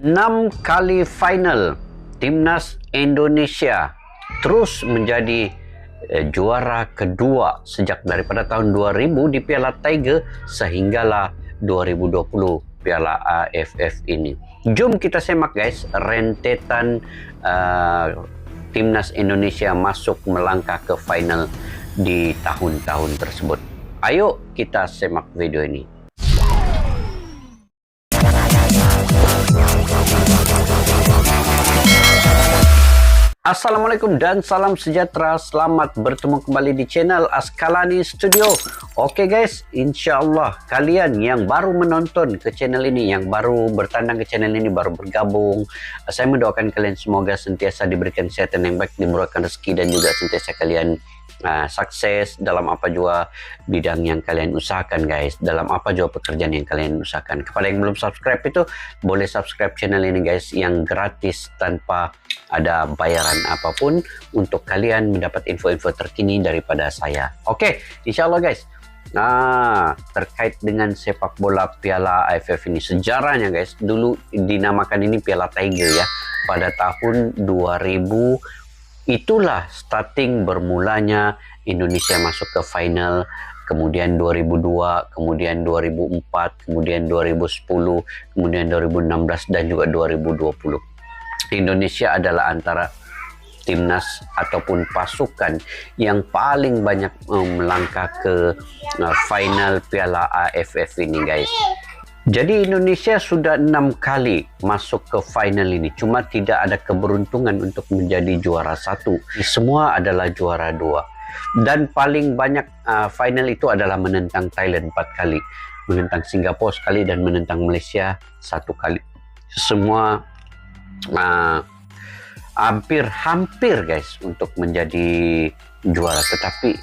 6 kali final Timnas Indonesia terus menjadi juara kedua sejak daripada tahun 2000 di Piala Tiger sehinggalah 2020 Piala AFF ini. Jom kita semak guys rentetan Timnas Indonesia masuk melangkah ke final di tahun-tahun tersebut. Ayo kita semak video ini. Assalamualaikum dan salam sejahtera. Selamat bertemu kembali di channel Askalani Studio. Oke guys, insyaallah kalian yang baru menonton ke channel ini, yang baru bertandang ke channel ini, baru bergabung, saya mendoakan kalian semoga sentiasa diberikan kesehatan yang baik, dimurahkan rezeki, dan juga sentiasa kalian sukses dalam apa jua bidang yang kalian usahakan guys, dalam apa jua pekerjaan yang kalian usahakan. Kepada yang belum subscribe itu boleh subscribe channel ini guys, yang gratis tanpa ada bayaran apapun untuk kalian mendapat info-info terkini daripada saya. Oke, insyaallah guys. Terkait dengan sepak bola Piala AFF ini, sejarahnya guys, dulu dinamakan ini Piala Tiger ya, pada tahun 2000. Itulah starting bermulanya Indonesia masuk ke final, kemudian 2002, kemudian 2004, kemudian 2010, kemudian 2016 dan juga 2020. Indonesia adalah antara timnas ataupun pasukan yang paling banyak melangkah ke final Piala AFF ini guys. Jadi Indonesia sudah 6 kali masuk ke final ini, cuma tidak ada keberuntungan untuk menjadi juara 1. Semua adalah juara 2. Dan paling banyak final itu adalah menentang Thailand 4 kali, menentang Singapura sekali, dan menentang Malaysia 1 kali. Semua hampir guys untuk menjadi juara, tetapi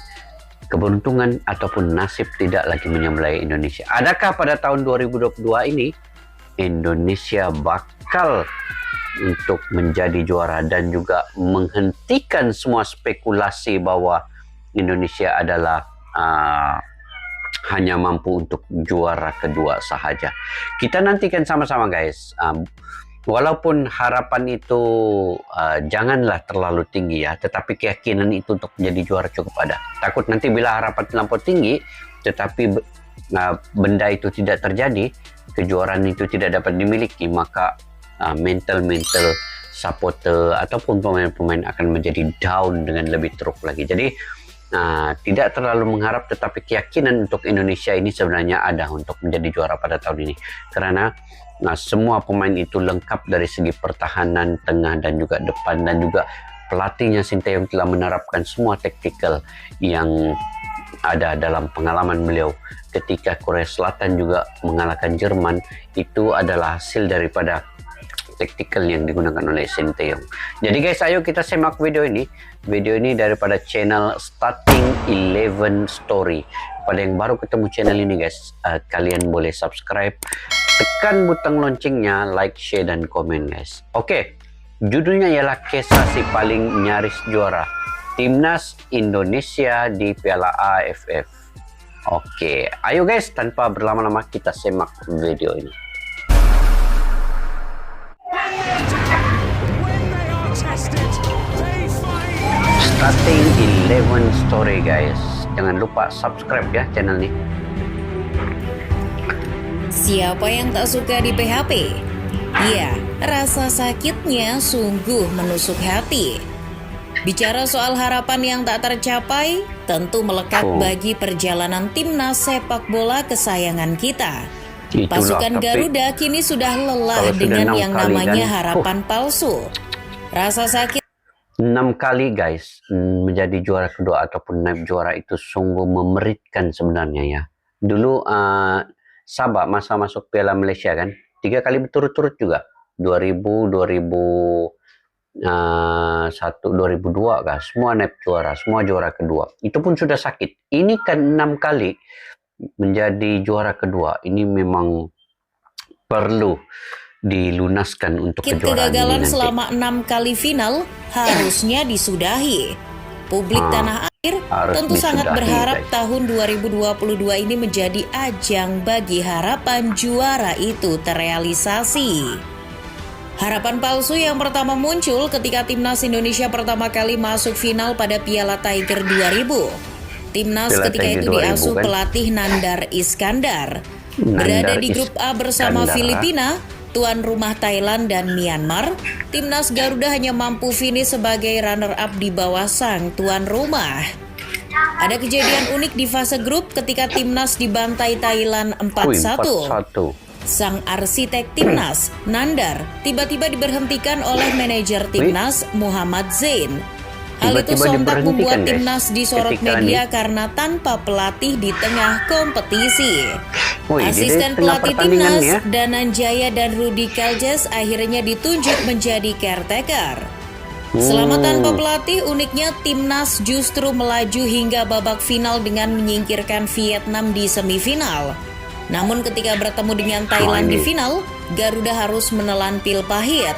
keberuntungan ataupun nasib tidak lagi menyertai Indonesia. Adakah pada tahun 2022 ini Indonesia bakal untuk menjadi juara dan juga menghentikan semua spekulasi bahwa Indonesia adalah hanya mampu untuk juara kedua sahaja? Kita nantikan sama-sama guys. Walaupun harapan itu janganlah terlalu tinggi ya, tetapi keyakinan itu untuk menjadi juara cukup ada. Takut nanti bila harapan terlampau tinggi, tetapi benda itu tidak terjadi, kejuaraan itu tidak dapat dimiliki, maka mental supporter ataupun pemain-pemain akan menjadi down dengan lebih teruk lagi. Jadi tidak terlalu mengharap, tetapi keyakinan untuk Indonesia ini sebenarnya ada untuk menjadi juara pada tahun ini. Karena semua pemain itu lengkap dari segi pertahanan, tengah, dan juga depan, dan juga pelatihnya Sinteyong telah menerapkan semua taktikal yang ada dalam pengalaman beliau ketika Korea Selatan juga mengalahkan Jerman. Itu adalah hasil daripada taktikal yang digunakan oleh Sinteyong. Jadi guys, ayo kita semak video ini. Video ini daripada channel Starting 11 Story. Pada yang baru ketemu channel ini guys, kalian boleh subscribe, tekan butang loncengnya, like, share, dan komen guys. Oke, judulnya ialah kisah si paling nyaris juara Timnas Indonesia di Piala AFF. Oke, ayo guys, tanpa berlama-lama kita semak video ini. Starting 11 Story guys, jangan lupa subscribe ya channel ini. Siapa yang tak suka di PHP? Ya, rasa sakitnya sungguh menusuk hati. Bicara soal harapan yang tak tercapai, tentu melekat bagi perjalanan timnas sepak bola kesayangan kita. Pasukan Garuda kini sudah lelah dengan yang namanya harapan palsu. Rasa sakit 6 kali guys menjadi juara kedua ataupun naik juara itu sungguh memeritkan sebenarnya ya. Dulu Sabah masa masuk Piala Malaysia kan 3 kali berturut-turut juga, 2000, 2001, 2002 kan, semua naik juara, semua juara kedua. Itu pun sudah sakit. Ini kan 6 kali menjadi juara kedua. Ini memang perlu dilunaskan untuk kejuaraan kegagalan ini nanti. Selama 6 kali final harusnya disudahi. Publik tanah air tentu sangat berharap guys, tahun 2022 ini menjadi ajang bagi harapan juara itu terrealisasi. Harapan palsu yang pertama muncul ketika Timnas Indonesia pertama kali masuk final pada Piala Tiger 2000. Timnas Piala ketika Tiger itu 2000, diasuh kan? pelatih Nandar Iskandar. Nandar Berada di grup A bersama Iskandar. Filipina, tuan rumah Thailand dan Myanmar, Timnas Garuda hanya mampu finish sebagai runner-up di bawah sang tuan rumah. Ada kejadian unik di fase grup ketika Timnas dibantai Thailand 4-1. 4-1. Sang arsitek Timnas, Nandar, tiba-tiba diberhentikan oleh manajer Timnas, Muhammad Zain. Hal itu Tiba-tiba sontak membuat diberhentikan, guys, Timnas disorot ketika media karena tanpa pelatih di tengah kompetisi. Wih, Asisten di tengah pelatih pertandingan Timnas, ya. Dananjaya dan Rudy Kaljas akhirnya ditunjuk menjadi caretaker. Selama tanpa pelatih, uniknya Timnas justru melaju hingga babak final dengan menyingkirkan Vietnam di semifinal. Namun ketika bertemu dengan Thailand di final, Garuda harus menelan pil pahit.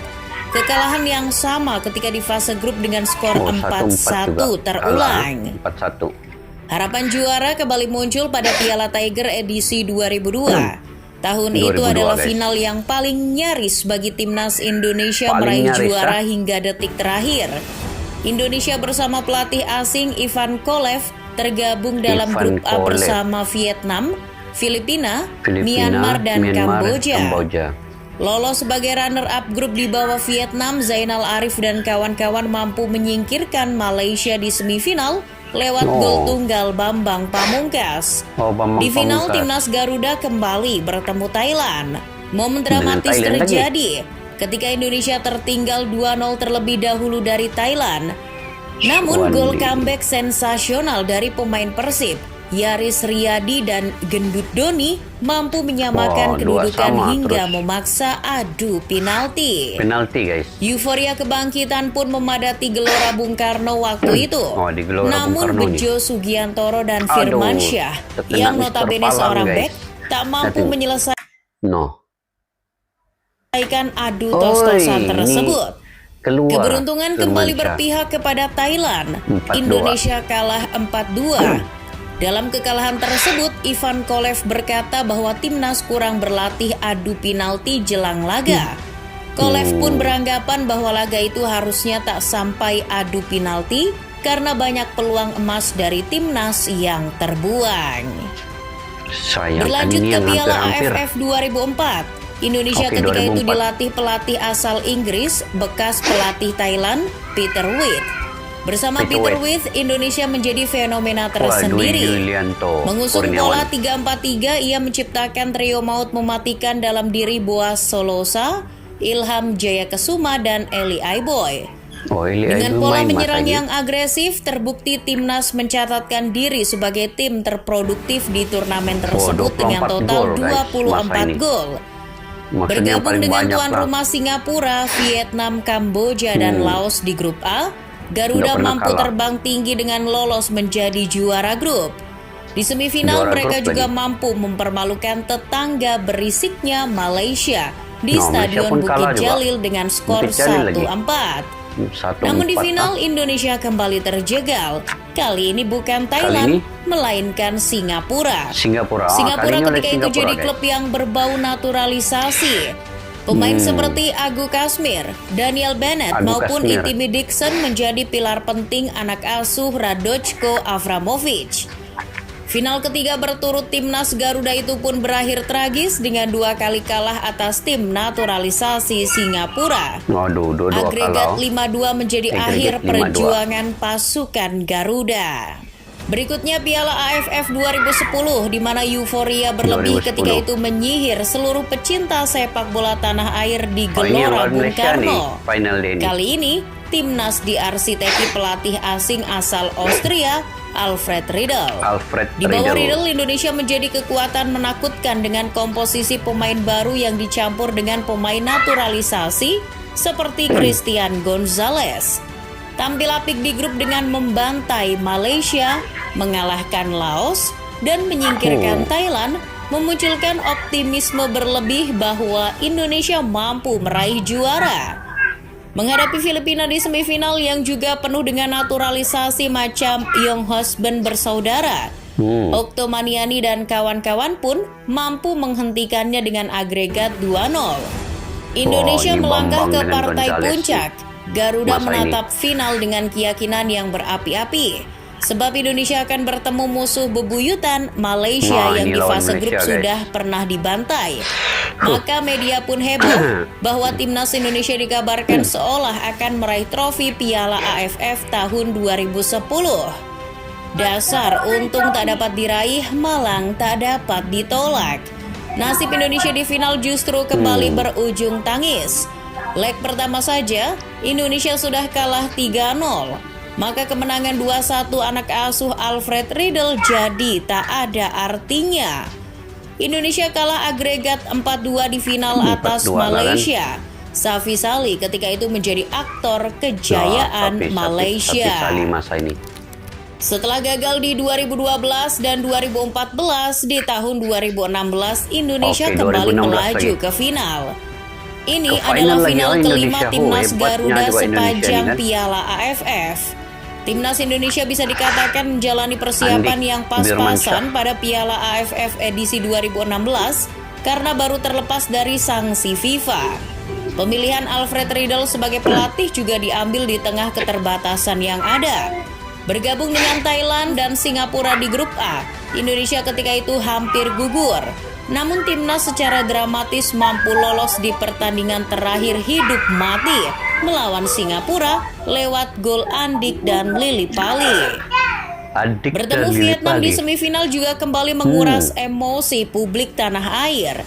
Kekalahan yang sama ketika di fase grup dengan skor 4-1 terulang. 4-1. Harapan juara kembali muncul pada Piala Tiger edisi 2002. Tahun itu 2002, adalah guys. final yang paling nyaris bagi Timnas Indonesia Paling meraih nyaris, juara ah. hingga detik terakhir. Indonesia bersama pelatih asing Ivan Kolev tergabung dalam Ivan grup A Kolev. bersama Vietnam, Filipina, Myanmar, dan Kamboja. Lolos sebagai runner-up grup di bawah Vietnam, Zainal Arif dan kawan-kawan mampu menyingkirkan Malaysia di semifinal lewat gol tunggal Bambang Pamungkas. Bambang Di final, Pamungkas. Timnas Garuda kembali bertemu Thailand. Momen dramatis Thailand terjadi ketika Indonesia tertinggal 2-0 terlebih dahulu dari Thailand. Namun gol comeback sensasional dari pemain Persib, Yaris Riyadi dan Gendut Doni mampu menyamakan kedudukan hingga memaksa adu penalti. Penalti, guys. Euforia kebangkitan pun memadati Gelora Bung Karno waktu itu. Di Gelora Bung Namun Karno nih. Bejo Sugiantoro dan Aduh, Firmansyah terkena yang Mr. notabene Palang, seorang guys. bek tak mampu Aduh. menyelesaikan adu Oi, tos-tosan ini tersebut. Keluar. Keberuntungan kembali Firmansyah. berpihak kepada Thailand. 4-2. Indonesia kalah 4-2. Dalam kekalahan tersebut, Ivan Kolev berkata bahwa Timnas kurang berlatih adu penalti jelang laga. Kolev pun beranggapan bahwa laga itu harusnya tak sampai adu penalti karena banyak peluang emas dari Timnas yang terbuang. Sayang, Berlanjut ini ke yang Piala hampir-hampir. AFF 2004. Indonesia Oke, ketika itu 2004. dilatih pelatih asal Inggris, bekas pelatih Thailand, Peter Witt. Bersama Peter Peter Witt, Indonesia menjadi fenomena Dwi tersendiri. Yulianto Mengusung Kurniawan. pola 3-4-3, ia menciptakan trio maut mematikan dalam diri Boaz Solosa, Ilham Jayakesuma, dan Eli Aiboy. Eli Dengan Aiboy pola main menyerang masa yang agresif, terbukti Timnas mencatatkan diri sebagai tim terproduktif di turnamen tersebut dengan 24 total gol, guys, masa 24 ini. gol. Maksudnya Bergabung paling dengan banyak tuan lah. rumah Singapura, Vietnam, Kamboja, dan Laos di grup A, Garuda Nggak pernah mampu kalah. terbang tinggi dengan lolos menjadi juara grup. Di semifinal Juara mereka grup juga lagi. mampu mempermalukan tetangga berisiknya Malaysia di Malaysia Stadion pun kalah Bukit juga. Jalil dengan skor Bukit Jalil lagi. 1-4. 1-4. Namun di final Indonesia kembali terjegal. Kali ini bukan Thailand, melainkan Singapura. Singapura. Singapura kali ini oleh ketika itu Singapura, jadi guys. klub yang berbau naturalisasi. Pemain seperti Agu Kasmir, Daniel Bennett Agu maupun Kasmir. Itimi Dixon menjadi pilar penting anak asuh Radojko Avramovic. Final ketiga berturut Timnas Garuda itu pun berakhir tragis dengan 2 kali kalah atas tim naturalisasi Singapura. Waduh, dua-dua Agregat kalah. 5-2 menjadi Agregat akhir 5-2. perjuangan pasukan Garuda. Berikutnya Piala AFF 2010 di mana euforia berlebih 2010. ketika itu menyihir seluruh pecinta sepak bola tanah air di ini Gelora lawan Bung Malaysia nih, Karno. final day ini. Kali ini Timnas diarsiteki pelatih asing asal Austria, Alfred Riedel. Di bawah Riedel, Indonesia menjadi kekuatan menakutkan dengan komposisi pemain baru yang dicampur dengan pemain naturalisasi seperti Christian Gonzalez. Tampil apik di grup dengan membantai Malaysia, mengalahkan Laos, dan menyingkirkan Thailand, memunculkan optimisme berlebih bahwa Indonesia mampu meraih juara. Menghadapi Filipina di semifinal yang juga penuh dengan naturalisasi macam Young Husband bersaudara, Oktomaniani dan kawan-kawan pun mampu menghentikannya dengan agregat 2-0. Indonesia ini melangkah Bambang ke dengan partai Gonzales puncak. nih, Garuda masa menatap final dengan keyakinan yang berapi-api. Sebab Indonesia akan bertemu musuh bebuyutan Malaysia Nah, yang ini di lawan fase grup Malaysia, sudah guys. pernah dibantai. Maka media pun heboh bahwa timnas Indonesia dikabarkan seolah akan meraih trofi Piala AFF tahun 2010. Dasar untung tak dapat diraih, malang tak dapat ditolak. Nasib Indonesia di final justru kembali berujung tangis. Leg pertama saja, Indonesia sudah kalah 3-0. Maka kemenangan 2-1 anak asuh Alfred Riedel jadi tak ada artinya. Indonesia kalah agregat 4-2 di final atas 4-2 lah kan. Malaysia. Safi Sali ketika itu menjadi aktor kejayaan Malaysia. Safi Sali masa ini. Setelah gagal di 2012 dan 2014, di tahun 2016 Indonesia Oke, kembali 2016 melaju lagi ke final. Ini Ke final adalah lagi, final oh, kelima Indonesia. timnas Hebatnya Garuda juga Indonesia sepanjang ini kan. Piala AFF. Timnas Indonesia bisa dikatakan menjalani persiapan Andik yang pas-pasan Firmansyah. pada Piala AFF edisi 2016 karena baru terlepas dari sanksi FIFA. Pemilihan Alfred Riedel sebagai pelatih juga diambil di tengah keterbatasan yang ada. Bergabung dengan Thailand dan Singapura di grup A, Indonesia ketika itu hampir gugur. Namun timnas secara dramatis mampu lolos di pertandingan terakhir hidup mati melawan Singapura lewat gol Andik dan Lili Pali. Adik Bertemu dan Lili Vietnam di Pali. semifinal juga kembali menguras emosi publik tanah air.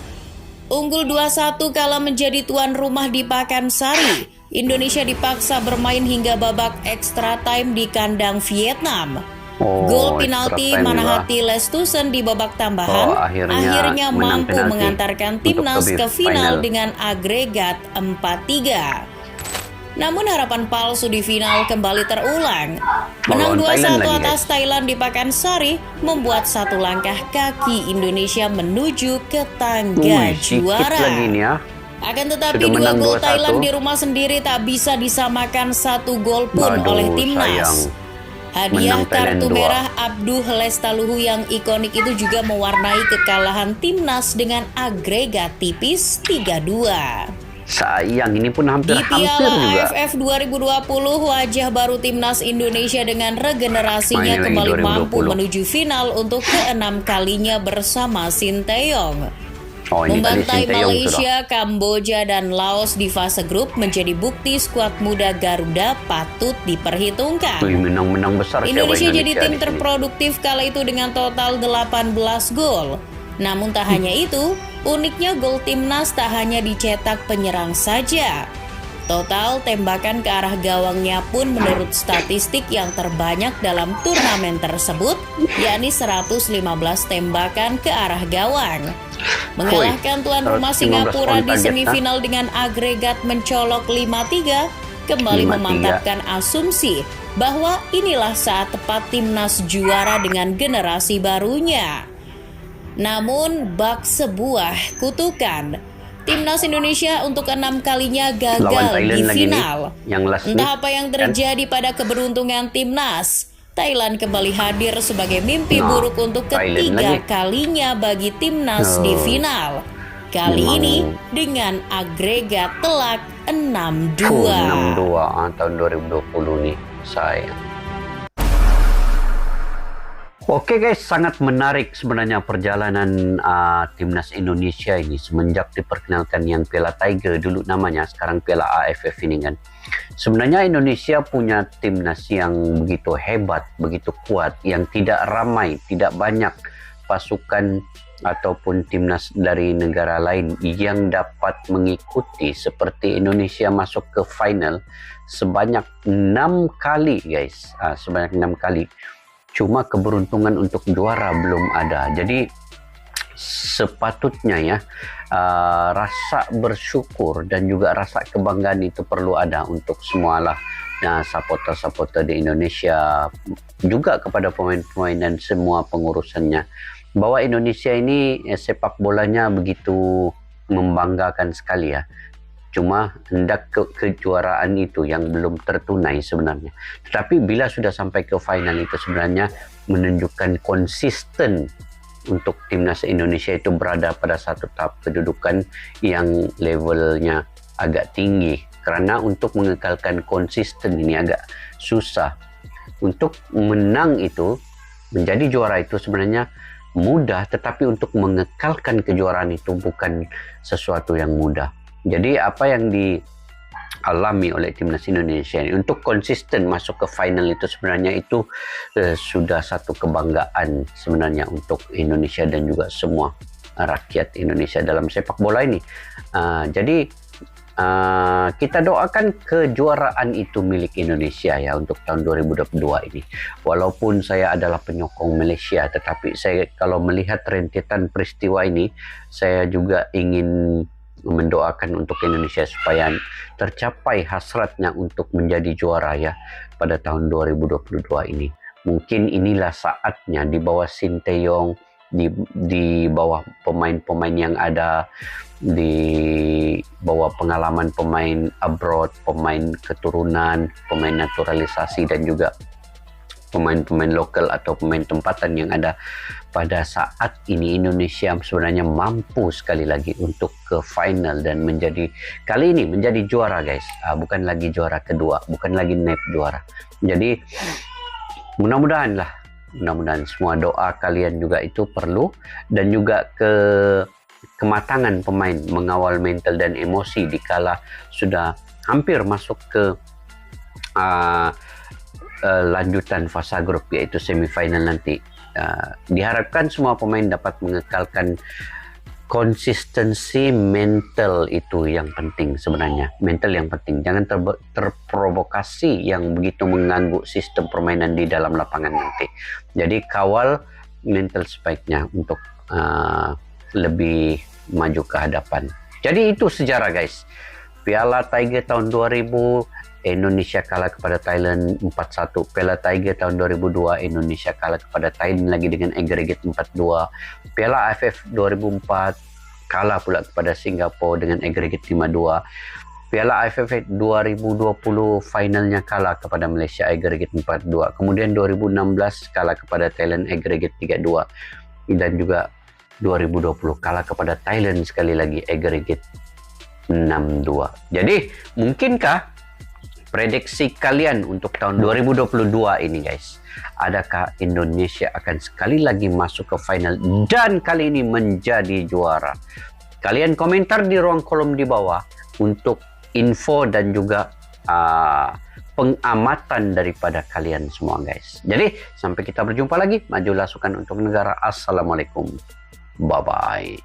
Unggul 2-1 kala menjadi tuan rumah di Pakansari. Indonesia dipaksa bermain hingga babak extra time di kandang Vietnam. Gol penalti extra time Manahati Lestusen di babak tambahan akhirnya menang mampu penalti mengantarkan untuk timnas ke ke final final. dengan agregat 4-3. Namun harapan palsu di final kembali terulang. Menang Melawan Thailand 2-1 lagi, atas guys. Thailand di Pakansari membuat satu langkah kaki Indonesia menuju ke tangga Dikit juara. lagi nih ya. Akan tetapi Sudah dua menang gol 2-1. Thailand di rumah sendiri tak bisa disamakan satu gol pun Aduh, oleh timnas. sayang. Hadiah Menang Thailand kartu 2. merah Abduh Lestaluhu yang ikonik itu juga mewarnai kekalahan timnas dengan agregat tipis 3-2. Sayang, ini pun Di hampir-hampir Piala juga. AFF 2020, wajah baru timnas Indonesia dengan regenerasinya Main lagi kembali 2020. mampu menuju final untuk ke-6 kalinya bersama Sinteyong. Oh, ini tadi Membantai Sinteyong sudah. Malaysia, Kamboja, dan Laos di fase grup menjadi bukti skuad muda Garuda patut diperhitungkan. Wih, menang-menang besar siapa Indonesia jadi tim di sini? terproduktif kala itu dengan total 18 gol. Namun tak hanya itu, uniknya gol timnas tak hanya dicetak penyerang saja. Total tembakan ke arah gawangnya pun menurut statistik yang terbanyak dalam turnamen tersebut, yakni 115 tembakan ke arah gawang. Mengalahkan tuan rumah 115 Singapura on di target, semifinal dengan agregat mencolok 5-3, kembali 5-3. memantapkan asumsi bahwa inilah saat tepat timnas juara dengan generasi barunya. Namun, bak sebuah kutukan. Timnas Indonesia untuk 6 kalinya Lawan gagal Thailand di lagi final. nih, yang last Entah nih, apa yang terjadi pada keberuntungan timnas. Thailand kembali hadir sebagai mimpi Nah, buruk untuk Thailand ketiga lagi. kalinya bagi timnas di final. Kali Memang. ini dengan agregat telak 6-2. 6-2 tahun 2020 nih, sayang. Oke guys, sangat menarik sebenarnya perjalanan timnas Indonesia ini semenjak diperkenalkan yang Piala Tiger dulu namanya, sekarang Piala AFF ini kan. Sebenarnya Indonesia punya timnas yang begitu hebat, begitu kuat, yang tidak ramai, tidak banyak pasukan ataupun timnas dari negara lain yang dapat mengikuti seperti Indonesia masuk ke final sebanyak 6 kali guys, sebanyak 6 kali. Cuma keberuntungan untuk juara belum ada. Jadi sepatutnya ya rasa bersyukur dan juga rasa kebanggaan itu perlu ada untuk semualah supporter-supporter di Indonesia, juga kepada pemain-pemain dan semua pengurusannya, bahwa Indonesia ini sepak bolanya begitu membanggakan sekali ya. Cuma hendak kejuaraan itu yang belum tertunai sebenarnya. Tetapi bila sudah sampai ke final itu sebenarnya menunjukkan konsisten untuk timnas Indonesia itu berada pada satu tahap kedudukan yang levelnya agak tinggi. Karena untuk mengekalkan konsisten ini agak susah. Untuk menang itu, menjadi juara itu sebenarnya mudah, tetapi untuk mengekalkan kejuaraan itu bukan sesuatu yang mudah. Jadi apa yang dialami oleh timnas Indonesia ini untuk konsisten masuk ke final itu sebenarnya itu sudah satu kebanggaan sebenarnya untuk Indonesia dan juga semua rakyat Indonesia dalam sepak bola ini. Jadi kita doakan kejuaraan itu milik Indonesia ya untuk tahun 2022 ini. Walaupun saya adalah penyokong Malaysia, tetapi saya kalau melihat rentetan peristiwa ini, saya juga ingin mendoakan untuk Indonesia supaya tercapai hasratnya untuk menjadi juara ya pada tahun 2022 ini. Mungkin inilah saatnya di bawah Sinteyong, di bawah pemain-pemain yang ada, di bawah pengalaman pemain abroad, pemain keturunan, pemain naturalisasi dan juga pemain-pemain lokal atau pemain tempatan yang ada pada saat ini, Indonesia sebenarnya mampu sekali lagi untuk ke final dan kali ini menjadi juara guys. Bukan lagi juara kedua, bukan lagi naik juara. Jadi mudah-mudahan semua doa kalian juga itu perlu, dan juga kematangan pemain mengawal mental dan emosi dikala sudah hampir masuk ke lanjutan fase grup yaitu semifinal nanti. Diharapkan semua pemain dapat mengekalkan konsistensi mental, itu yang penting sebenarnya. Mental yang penting, jangan terprovokasi yang begitu mengganggu sistem permainan di dalam lapangan nanti. Jadi kawal mental sebaiknya untuk lebih maju ke hadapan. Jadi itu sejarah guys. Piala Tiger tahun 2000 Indonesia kalah kepada Thailand 4-1. Piala Tiger tahun 2002 Indonesia kalah kepada Thailand lagi dengan agregat 4-2. Piala AFF 2004 kalah pula kepada Singapura dengan agregat 5-2. Piala AFF 2020 finalnya kalah kepada Malaysia agregat 4-2. Kemudian 2016 kalah kepada Thailand agregat 3-2. Dan juga 2020 kalah kepada Thailand sekali lagi agregat 6-2. Jadi mungkinkah prediksi kalian untuk tahun 2022 ini guys, adakah Indonesia akan sekali lagi masuk ke final dan kali ini menjadi juara? Kalian komentar di ruang kolom di bawah untuk info dan juga pengamatan daripada kalian semua guys. Jadi sampai kita berjumpa lagi, majulah sukan untuk negara. Assalamualaikum, bye bye.